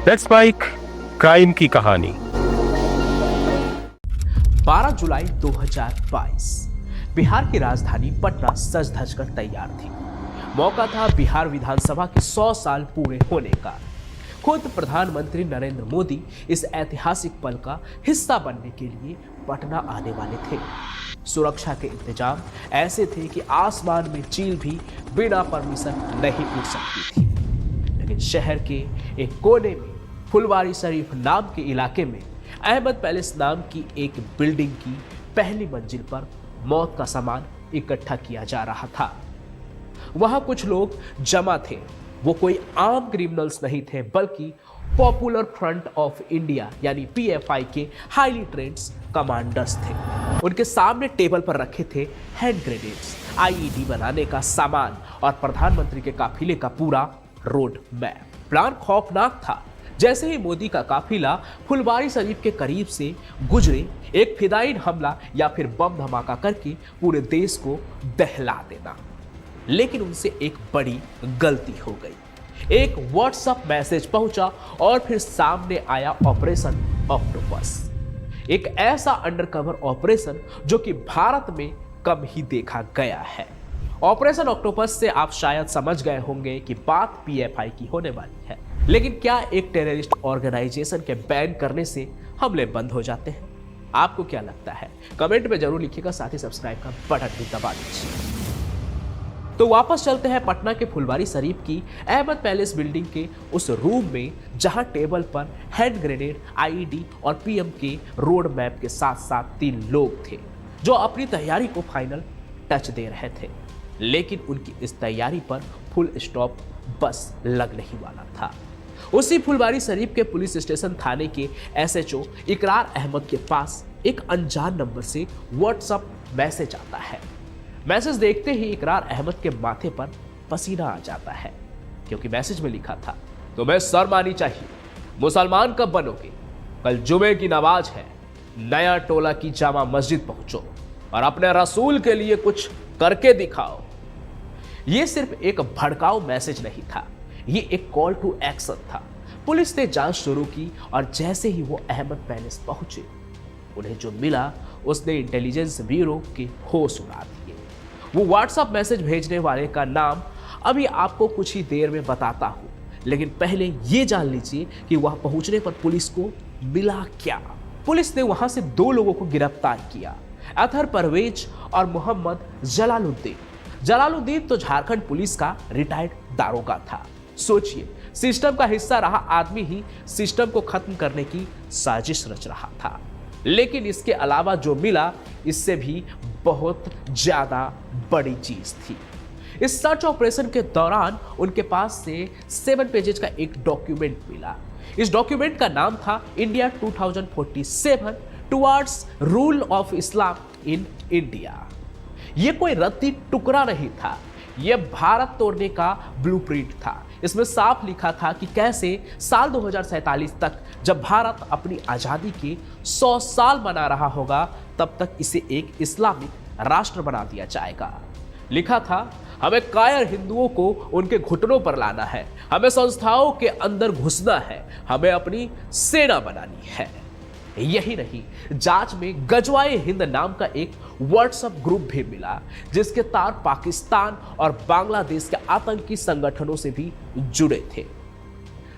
Let's spike crime की कहानी। 12 जुलाई 2022 बिहार की राजधानी पटना सज धज कर तैयार थी। मौका था बिहार विधानसभा के 100 साल पूरे होने का। खुद प्रधानमंत्री नरेंद्र मोदी इस ऐतिहासिक पल का हिस्सा बनने के लिए पटना आने वाले थे। सुरक्षा के इंतजाम ऐसे थे कि आसमान में चील भी बिना परमिशन नहीं उड़ सकती थी। लेकिन शहर के एक कोने में फुलवारी शरीफ नाम के इलाके में अहमद पैलेस नाम की एक बिल्डिंग की पहली मंजिल पर मौत का सामान इकट्ठा किया जा रहा था। वहां कुछ लोग जमा थे। वो कोई आम क्रिमिनल्स नहीं थे, बल्कि पॉपुलर फ्रंट ऑफ इंडिया यानी पीएफआई के हाईली ट्रेन्ड कमांडर्स थे। उनके सामने टेबल पर रखे थे हैंड ग्रेनेड्स, आईईडी बनाने का सामान और प्रधानमंत्री के काफिले का पूरा रोड मैप। प्लान खौफनाक था। जैसे ही मोदी का काफिला फुलवारी शरीफ के करीब से गुजरे, एक फिदायीन हमला या फिर बम धमाका करके पूरे देश को दहला देना। लेकिन उनसे एक बड़ी गलती हो गई। एक व्हाट्सएप मैसेज पहुंचा और फिर सामने आया ऑपरेशन ऑक्टोपस। एक ऐसा अंडरकवर ऑपरेशन जो कि भारत में कम ही देखा गया है। ऑपरेशन ऑक्टोपस से आप शायद समझ गए होंगे कि बात पीएफआई की होने वाली है। लेकिन क्या एक टेररिस्ट ऑर्गेनाइजेशन के बैन करने से हमले बंद हो जाते हैं? आपको क्या लगता है? कमेंट में जरूर लिखिएगा, साथ ही सब्सक्राइब का बटन भी दबा दीजिए। तो वापस चलते हैं पटना के फुलवारी शरीफ की अहमद पैलेस बिल्डिंग के उस रूम में, जहां टेबल पर हैंड ग्रेनेड, आईईडी और पीएम के रोड मैप के साथ साथ 3 लोग थे जो अपनी तैयारी को फाइनल टच दे रहे थे। लेकिन उनकी इस तैयारी पर फुल स्टॉप बस लगने ही वाला था। उसी फुलवारी शरीफ के पुलिस स्टेशन थाने के एसएचओ इकरार अहमद के पास एक अनजान नंबर से व्हाट्सएप मैसेज आता है। मैसेज देखते ही इकरार अहमद के माथे पर पसीना आ जाता है, क्योंकि मैसेज में लिखा था, तुम्हें शर्म आनी चाहिए, मुसलमान कब बनोगे? कल जुमे की नमाज है, नया टोला की जामा मस्जिद पहुंचो और अपने रसूल के लिए कुछ करके दिखाओ। यह सिर्फ एक भड़काऊ मैसेज नहीं था, ये एक कॉल टू एक्शन था। पुलिस ने जांच शुरू की और जैसे ही वो अहमद पैलेस पहुंचे, उन्हें जो मिला उसने इंटेलिजेंस ब्यूरो के होश उड़ा दिए। वो व्हाट्सएप मैसेज भेजने वाले का नाम अभी आपको कुछ ही देर में बताता हूं, लेकिन पहले ये जान लीजिए कि वह पहुंचने पर पुलिस को मिला क्या। पुलिस ने वहां से 2 लोगों को गिरफ्तार किया, अतहर परवेज और मोहम्मद जलालुद्दीन। जलालुद्दीन तो झारखंड पुलिस का रिटायर्ड दारोगा था। सोचिए, सिस्टम का हिस्सा रहा आदमी ही सिस्टम को खत्म करने की साजिश रच रहा था। लेकिन इसके अलावा जो मिला, इससे भी बहुत ज्यादा बड़ी चीज थी। इस सर्च ऑपरेशन के दौरान उनके पास से 7 पेजेज का एक डॉक्यूमेंट मिला। इस डॉक्यूमेंट का नाम था India 2047 towards rule of Islam in India. यह कोई रत्ती टुकड़ा नहीं था, यह भारत तोड़ने का ब्लूप्रिंट था। इसमें साफ लिखा था कि कैसे साल 2047 तक, जब भारत अपनी आजादी के 100 साल मना रहा होगा, तब तक इसे एक इस्लामिक राष्ट्र बना दिया जाएगा। लिखा था, हमें कायर हिंदुओं को उनके घुटनों पर लाना है, हमें संस्थाओं के अंदर घुसना है, हमें अपनी सेना बनानी है। यही नहीं, जांच में गजवाए हिंद नाम का एक व्हाट्सएप ग्रुप भी मिला, जिसके तार पाकिस्तान और बांग्लादेश के आतंकी संगठनों से भी जुड़े थे।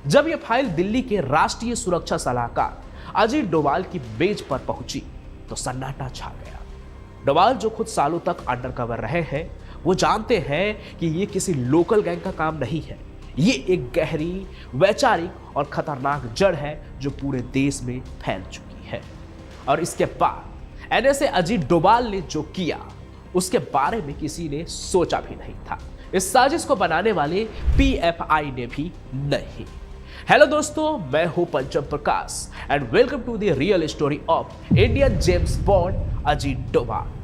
जब यह फाइल दिल्ली के राष्ट्रीय सुरक्षा सलाहकार अजीत डोभाल की मेज पर पहुंची, तो सन्नाटा छा गया। डोभाल, जो खुद सालों तक अंडरकवर रहे हैं, वो जानते हैं कि यह किसी लोकल गैंग का काम नहीं है। ये एक गहरी, वैचारिक और खतरनाक जड़ है जो पूरे देश में फैल चुकी है। और इसके बाद एनएसए अजीत डोभाल ने जो किया, उसके बारे में किसी ने सोचा भी नहीं था। इस साजिश को बनाने वाले पीएफआई ने भी नहीं। हेलो दोस्तों, मैं हूं Pancham Prakash and welcome to the real story of Indian James Bond Ajit Doval.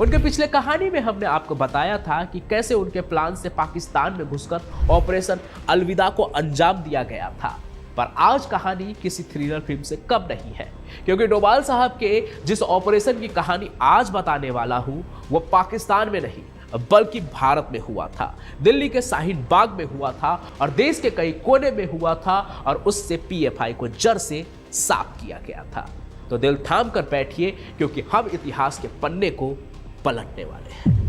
उनके पिछले कहानी में हमने आपको बताया था कि कैसे उनके प्लान से पाकिस्तान में घुसकर ऑपरेशन अलविदा को अंजाम दिया गया था। पर आज कहानी किसी थ्रिलर फिल्म से कम नहीं है, क्योंकि डोभाल साहब के जिस ऑपरेशन की कहानी आज बताने वाला हूं, वो पाकिस्तान में नहीं बल्कि भारत में हुआ था, दिल्ली के शाहीन बाग में हुआ था और देश के कई कोने में हुआ था और उससे पीएफआई को जड़ से साफ किया गया था। तो दिल थाम कर बैठिए क्योंकि हम इतिहास के पन्ने को पलटने वाले हैं।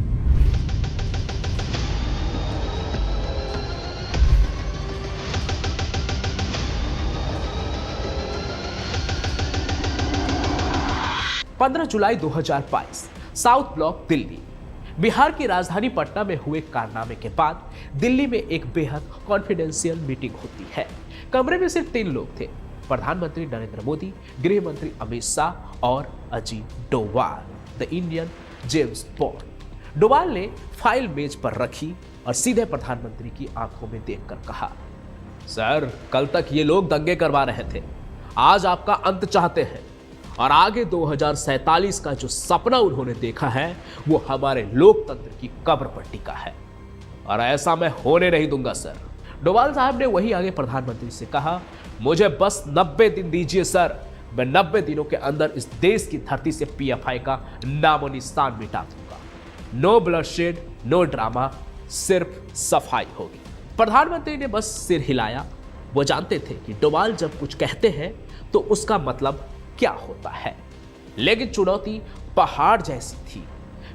जुलाई 2022 साउथ ब्लॉक दिल्ली। बिहार की राजधानी पटना में हुए कारनामे के बाद दिल्ली में एक बेहद कॉन्फिडेंशियल मीटिंग होती है। कमरे में सिर्फ 3 लोग थे, प्रधानमंत्री नरेंद्र मोदी, गृह मंत्री अमित शाह और Ajit Doval, the Indian James bond. Doval ने फाइल मेज पर रखी और सीधे प्रधानमंत्री की आंखों में देखकर कहा, सर, कल तक ये लोग दंगे करवा रहे थे, आज आपका अंत चाहते हैं और आगे 2047 का जो सपना उन्होंने देखा है वो हमारे लोकतंत्र की कब्र पर टिका है और ऐसा मैं होने नहीं दूंगा सर। डोवाल साहब ने वही आगे प्रधानमंत्री से कहा, मुझे बस 90 दिन दीजिए सर, मैं 90 दिनों के अंदर इस देश की धरती से पीएफआई का नामो निशान मिटा दूंगा। नो ब्लडशेड, नो ड्रामा, सिर्फ सफाई होगी। प्रधानमंत्री ने बस सिर हिलाया। वो जानते थे कि डोवाल जब कुछ कहते हैं तो उसका मतलब क्या होता है, लेकिन चुनौती पहाड़ जैसी थी।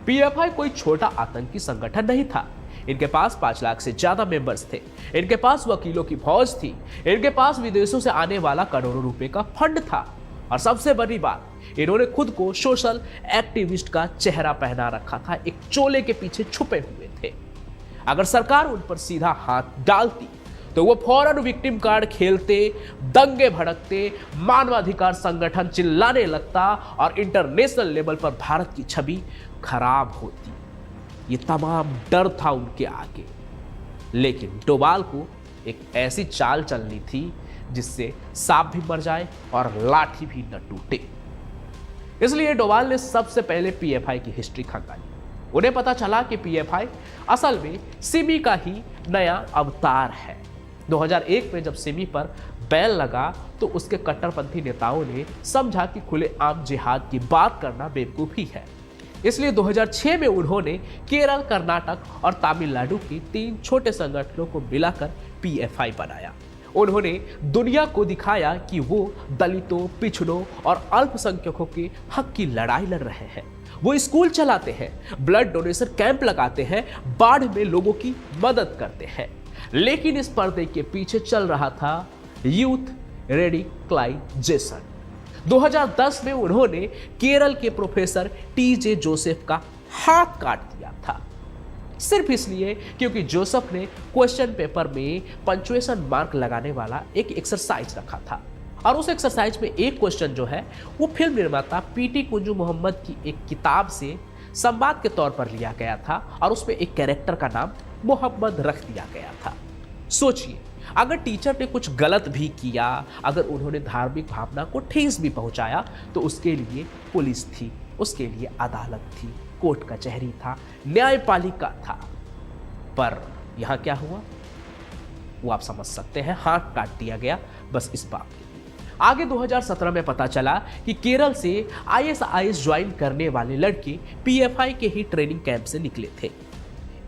पीएफआई कोई छोटा आतंकी संगठन नहीं था। इनके पास 5 लाख से ज्यादा मेंबर्स थे, इनके पास वकीलों की फौज थी, इनके पास विदेशों से आने वाला करोड़ों रुपए का फंड था और सबसे बड़ी बात, इन्होंने खुद को सोशल एक्टिविस्ट का चेहरा पहना रखा था, एक चोले के पीछे छुपे हुए थे। अगर सरकार उन पर सीधा हाथ डालती तो वो फौरन विक्टिम कार्ड खेलते, दंगे भड़कते, मानवाधिकार संगठन चिल्लाने लगता और इंटरनेशनल लेवल पर भारत की छवि खराब होती। ये तमाम डर था उनके आगे, लेकिन डोवाल को एक ऐसी चाल चलनी थी जिससे सांप भी मर जाए और लाठी भी न टूटे। इसलिए डोवाल ने सबसे पहले पीएफआई की हिस्ट्री खंगाली। उन्हें पता चला कि पीएफआई असल में सिमी का ही नया अवतार है। 2001 में जब सिमी पर बैन लगा तो उसके कट्टरपंथी नेताओं ने समझा कि खुलेआम जिहाद की बात करना बेवकूफ़ी है। इसलिए 2006 में उन्होंने केरल, कर्नाटक और तमिलनाडु के 3 छोटे संगठनों को मिलाकर पीएफआई बनाया। उन्होंने दुनिया को दिखाया कि वो दलितों, पिछड़ों और अल्पसंख्यकों के हक की लड़ाई लड़ रहे हैं। वो स्कूल चलाते हैं, ब्लड डोनेशन कैंप लगाते हैं, बाढ़ में लोगों की मदद करते हैं। लेकिन इस पर्दे के पीछे चल रहा था यूथ रेडिकलाइजेशन। 2010 में उन्होंने केरल के प्रोफेसर टीजे जोसेफ का हाथ काट दिया था, सिर्फ इसलिए क्योंकि जोसेफ ने क्वेश्चन पेपर में पंक्चुएशन मार्क लगाने वाला एक एक्सरसाइज रखा था और उस एक्सरसाइज में एक क्वेश्चन जो है वो फिल्म निर्माता पीटी कुंजू मोहम्मद की एक किताब से संवाद के तौर पर लिया गया था और उसमें एक कैरेक्टर का नाम मोहम्मद रख दिया गया था। सोचिए, अगर टीचर ने कुछ गलत भी किया, अगर उन्होंने धार्मिक भावना को ठेस भी पहुंचाया तो उसके लिए पुलिस थी, उसके लिए अदालत थी, कोर्ट कचहरी था, न्यायपालिका था। पर यहां क्या हुआ वो आप समझ सकते हैं, हाथ काट दिया गया बस इस बात के लिए। आगे 2017 में पता चला कि केरल से आईएसआईएस ज्वाइन करने वाले लड़के पीएफआई के ही ट्रेनिंग कैंप से निकले थे।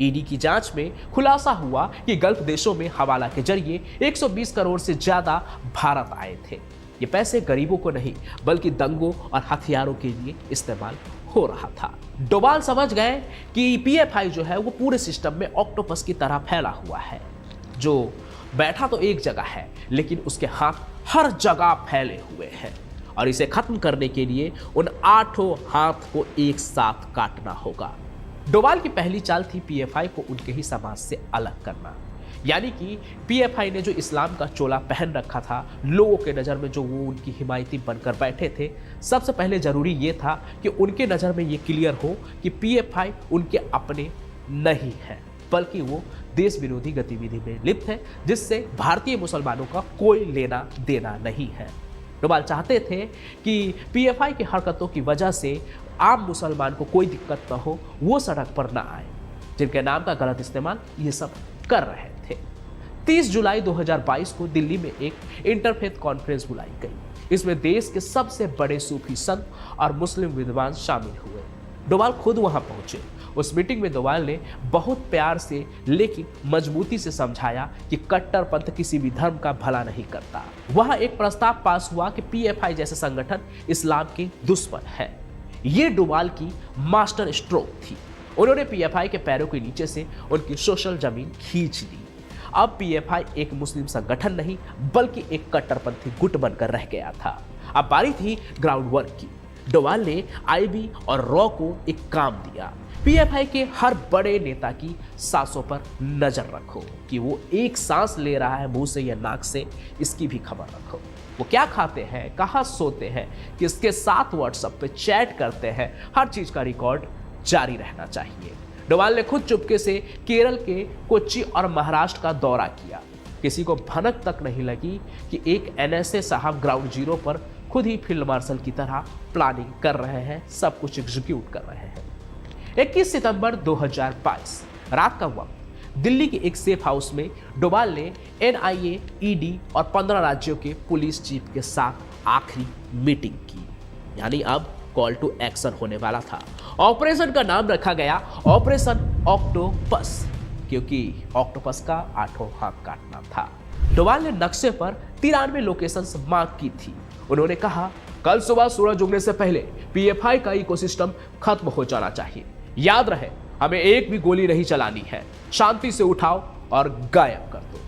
ईडी की जांच में खुलासा हुआ कि गल्फ देशों में हवाला के जरिए 120 करोड़ से ज्यादा भारत आए थे। ये पैसे गरीबों को नहीं बल्कि दंगों और हथियारों के लिए इस्तेमाल हो रहा था। डोवाल समझ गए कि पीएफआई जो है वो पूरे सिस्टम में ऑक्टोपस की तरह फैला हुआ है, जो बैठा तो एक जगह है लेकिन उसके हाथ हर जगह फैले हुए हैं और इसे खत्म करने के लिए उन 8 हाथ को एक साथ काटना होगा। डोवाल की पहली चाल थी पीएफआई को उनके ही समाज से अलग करना, यानी कि पीएफआई ने जो इस्लाम का चोला पहन रखा था, लोगों के नज़र में जो वो उनकी हिमायती बनकर बैठे थे, सबसे पहले जरूरी ये था कि उनके नज़र में ये क्लियर हो कि पीएफआई उनके अपने नहीं है बल्कि वो देश विरोधी गतिविधि में लिप्त है जिससे भारतीय मुसलमानों का कोई लेना देना नहीं है। डोवाल चाहते थे कि पीएफआई की हरकतों की वजह से आम मुसलमान को कोई दिक्कत न हो, वो सड़क पर ना आए, जिनके नाम का गलत इस्तेमाल ये सब कर रहे थे। 30 जुलाई 2022 को दिल्ली में एक इंटरफेथ कॉन्फ्रेंस बुलाई गई। इसमें देश के सबसे बड़े सूफी संत और मुस्लिम विद्वान शामिल हुए। डोवाल खुद वहां पहुंचे उस मीटिंग में डोभाल ने बहुत प्यार से लेकिन मजबूती से समझाया कि कट्टरपंथ किसी भी धर्म का भला नहीं करता। वहां एक प्रस्ताव पास हुआ कि पीएफआई जैसे संगठन इस्लाम के दुश्मन है। ये डोभाल की मास्टर स्ट्रोक थी। उन्होंने पीएफआई के पैरों के नीचे से उनकी सोशल जमीन खींच ली। अब पीएफआई एक मुस्लिम संगठन नहीं बल्कि एक कट्टरपंथी गुट बनकर रह गया था। अब बारी थी ग्राउंड वर्क की। डोभाल ने आईबी और रॉ को एक काम दिया, पीएफआई के हर बड़े नेता की सांसों पर नजर रखो कि वो एक सांस ले रहा है मुंह से या नाक से, इसकी भी खबर रखो। वो क्या खाते हैं, कहाँ सोते हैं, किसके साथ व्हाट्सएप पे चैट करते हैं, हर चीज का रिकॉर्ड जारी रहना चाहिए। डोभाल ने खुद चुपके से केरल के कोच्चि और महाराष्ट्र का दौरा किया। किसी को भनक तक नहीं लगी कि एक एनएसए साहब ग्राउंड जीरो पर खुद ही फील्ड मार्शल की तरह प्लानिंग कर रहे हैं, सब कुछ एग्जीक्यूट कर रहे हैं। 21 सितंबर 2022 रात का वक्त दिल्ली के एक सेफ हाउस में डोभाल ने एनआईए, ईडी और 15 राज्यों के पुलिस चीफ के साथ आखिरी मीटिंग की। यानी अब कॉल टू एक्शन होने वाला था। ऑपरेशन का नाम रखा गया ऑपरेशन ऑक्टोपस, क्योंकि ऑक्टोपस का 8वां हाथ काटना था। डोभाल ने नक्शे पर 93 लोकेशंस मार्क की थी। उन्होंने कहा, कल सुबह सूरज उगने से पहले पीएफआई का इकोसिस्टम खत्म हो जाना चाहिए। याद रहे, हमें एक भी गोली नहीं चलानी है। शांति से उठाओ और गायब कर दो।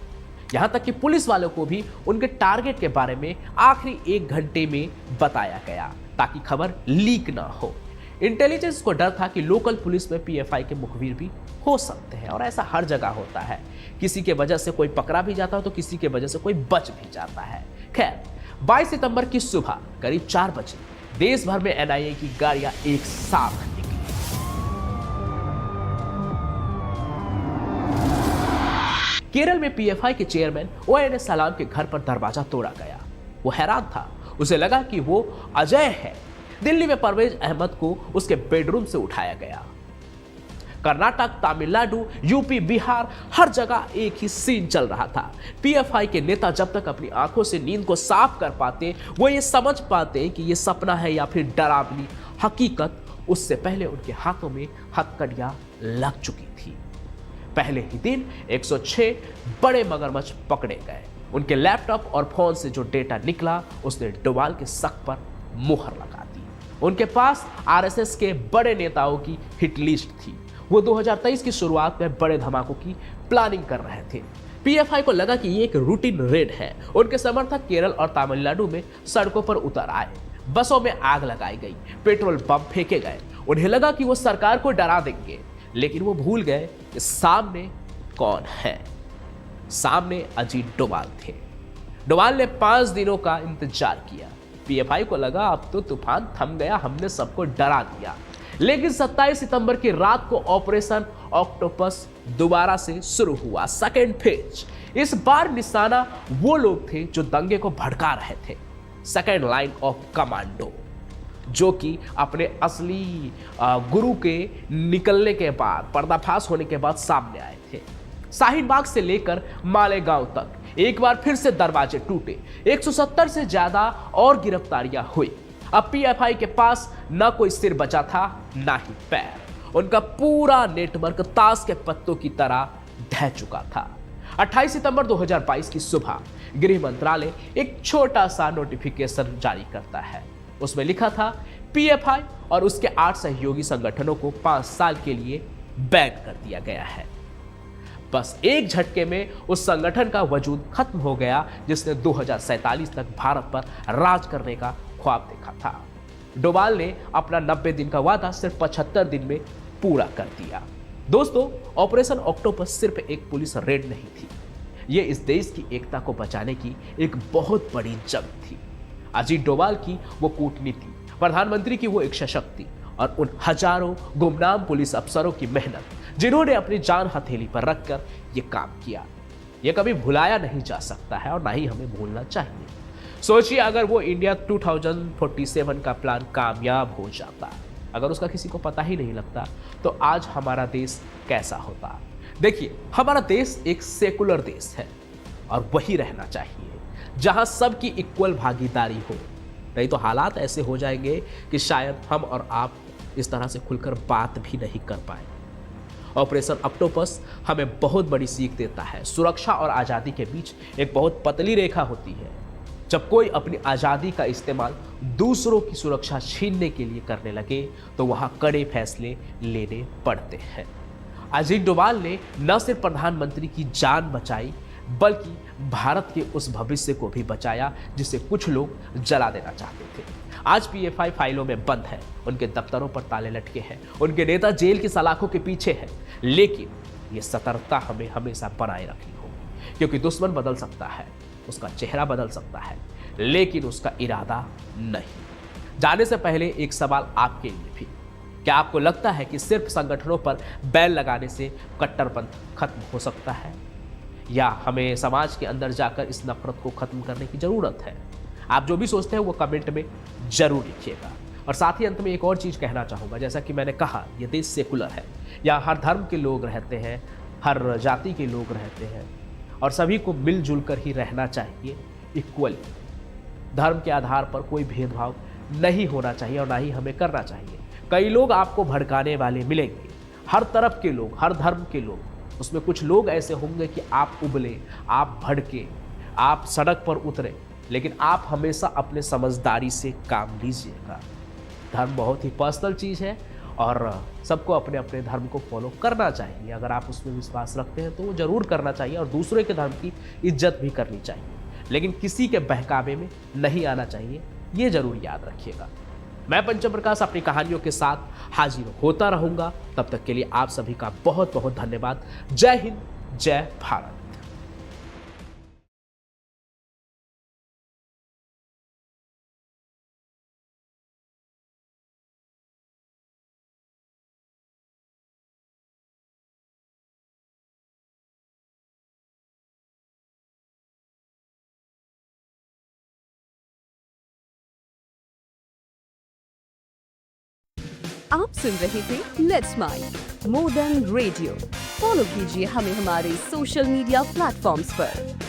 यहां तक कि पुलिस वालों को भी उनके टारगेट के बारे में आखिरी 1 घंटे में बताया गया ताकि खबर लीक ना हो। इंटेलिजेंस को डर था कि लोकल पुलिस में पीएफआई के मुखबिर भी हो सकते हैं, और ऐसा हर जगह होता है। किसी के वजह से कोई पकड़ा भी जाता है तो किसी के वजह से कोई बच भी जाता है। खैर, 22 सितंबर की सुबह करीब 4 बजे देश भर में एनआईए की गाड़ियां एक साथ निकली। केरल में पीएफआई के चेयरमैन ओएनएस सलाम के घर पर दरवाजा तोड़ा गया। वो हैरान था, उसे लगा कि वो अजय है। दिल्ली में परवेज अहमद को उसके बेडरूम से उठाया गया। कर्नाटक, तमिलनाडु, यूपी, बिहार, हर जगह एक ही सीन चल रहा था। पीएफआई के नेता जब तक अपनी आंखों से नींद को साफ कर पाते, वो ये समझ पाते कि ये सपना है या फिर डरावनी हकीकत, उससे पहले उनके हाथों में हथकड़ियां लग चुकी थी। पहले ही दिन 106 बड़े मगरमच्छ पकड़े गए। उनके लैपटॉप और फोन से जो डेटा निकला उसने डोभाल के शक पर मुहर लगा दी। उनके पास आरएसएस के बड़े नेताओं की हिट लिस्ट थी। वो 2023 की शुरुआत में बड़े धमाकों की प्लानिंग कर रहे थे। पीएफआई को लगा कि ये एक रूटीन रेड है। उनके समर्थक केरल और तमिलनाडु में सड़कों पर उतर आए। बसों में आग लगाई गई, पेट्रोल बम फेंके गए। उन्हें लगा कि वो सरकार को डरा देंगे, लेकिन वो भूल गए कि सामने कौन है। सामने अजीत डोभाल थे। डोभाल ने 5 दिनों का इंतजार किया। पीएफआई को लगा अब तो तूफान थम गया, हमने सबको डरा दिया। लेकिन 27 सितंबर की रात को ऑपरेशन ऑक्टोपस दोबारा से शुरू हुआ, सेकेंड फेज। इस बार निशाना वो लोग थे जो दंगे को भड़का रहे थे, सेकेंड लाइन ऑफ कमांडो, जो कि अपने असली गुरु के निकलने के बाद, पर्दाफाश होने के बाद सामने आए थे। शाहीन बाग से लेकर मालेगांव तक एक बार फिर से दरवाजे टूटे। 170 से ज्यादा और गिरफ्तारियां हुई। अब पीएफआई के पास ना कोई सिर बचा था, ना ही पैर। उनका पूरा नेटवर्क ताश के पत्तों की तरह ढह चुका था। 28 सितंबर 2022 की सुबह गृह मंत्रालय एक छोटा सा नोटिफिकेशन जारी करता है। उसमें लिखा था, पीएफआई और उसके 8 सहयोगी संगठनों को 5 साल के लिए बैन कर दिया गया है। बस एक झटके में उस संगठन का वजूद खत्म हो गया जिसने 2047 तक भारत पर राज करने का ख्वाब देखा था। डोभाल ने अपना 90 दिन का वादा सिर्फ 75 दिन में पूरा कर दिया। दोस्तों, ऑपरेशन ऑक्टोपस सिर्फ एक पुलिस रेड नहीं थी, ये इस देश की एकता को बचाने की एक बहुत बड़ी जंग थी। अजीत डोभाल की वो कूटनीति, प्रधानमंत्री की वो इच्छा शक्ति और उन हजारों गुमनाम पुलिस अफसरों की मेहनत, जिन्होंने अपनी जान हथेली पर रखकर ये काम किया, ये कभी भुलाया नहीं जा सकता है और ना ही हमें भूलना चाहिए। सोचिए, अगर वो इंडिया 2047 का प्लान कामयाब हो जाता, अगर उसका किसी को पता ही नहीं लगता, तो आज हमारा देश कैसा होता। देखिए, हमारा देश एक सेकुलर देश है और वही रहना चाहिए जहां सबकी इक्वल भागीदारी हो। नहीं तो हालात ऐसे हो जाएंगे कि शायद हम और आप इस तरह से खुलकर बात भी नहीं कर पाए। ऑपरेशन ऑक्टोपस हमें बहुत बड़ी सीख देता है। सुरक्षा और आज़ादी के बीच एक बहुत पतली रेखा होती है। जब कोई अपनी आज़ादी का इस्तेमाल दूसरों की सुरक्षा छीनने के लिए करने लगे तो वहां कड़े फैसले लेने पड़ते हैं। अजीत डोभाल ने न सिर्फ प्रधानमंत्री की जान बचाई बल्कि भारत के उस भविष्य को भी बचाया जिसे कुछ लोग जला देना चाहते थे। आज पीएफआई फाइलों में बंद है, उनके दफ्तरों पर ताले लटके हैं, उनके नेता जेल की सलाखों के पीछे हैं। लेकिन ये सतर्कता हमें हमेशा बनाए रखनी होगी, क्योंकि दुश्मन बदल सकता है, उसका चेहरा बदल सकता है, लेकिन उसका इरादा नहीं। जाने से पहले एक सवाल आपके लिए भी, क्या आपको लगता है कि सिर्फ संगठनों पर बैन लगाने से कट्टरपंथ खत्म हो सकता है, या हमें समाज के अंदर जाकर इस नफरत को खत्म करने की जरूरत है? आप जो भी सोचते हैं वो कमेंट में जरूर लिखिएगा। और साथ ही अंत में एक और चीज कहना चाहूंगा, जैसा कि मैंने कहा, ये देश सेकुलर है, यहाँ हर धर्म के लोग रहते हैं, हर जाति के लोग रहते हैं और सभी को मिलजुल कर ही रहना चाहिए इक्वली। धर्म के आधार पर कोई भेदभाव नहीं होना चाहिए और ना ही हमें करना चाहिए। कई लोग आपको भड़काने वाले मिलेंगे, हर तरफ के लोग, हर धर्म के लोग। उसमें कुछ लोग ऐसे होंगे कि आप उबले, आप भड़के, आप सड़क पर उतरे, लेकिन आप हमेशा अपने समझदारी से काम लीजिएगा। धर्म बहुत ही पर्सनल चीज़ है और सबको अपने अपने धर्म को फॉलो करना चाहिए। अगर आप उसमें विश्वास रखते हैं तो वो जरूर करना चाहिए और दूसरे के धर्म की इज्जत भी करनी चाहिए, लेकिन किसी के बहकावे में नहीं आना चाहिए, ये जरूर याद रखिएगा। मैं पंचम प्रकाश अपनी कहानियों के साथ हाजिर होता रहूंगा। तब तक के लिए आप सभी का बहुत बहुत धन्यवाद। जय हिंद, जय भारत। आप सुन रहे थे let's mind more than radio. Follow कीजिए हमें हमारे सोशल मीडिया प्लेटफॉर्म्स पर।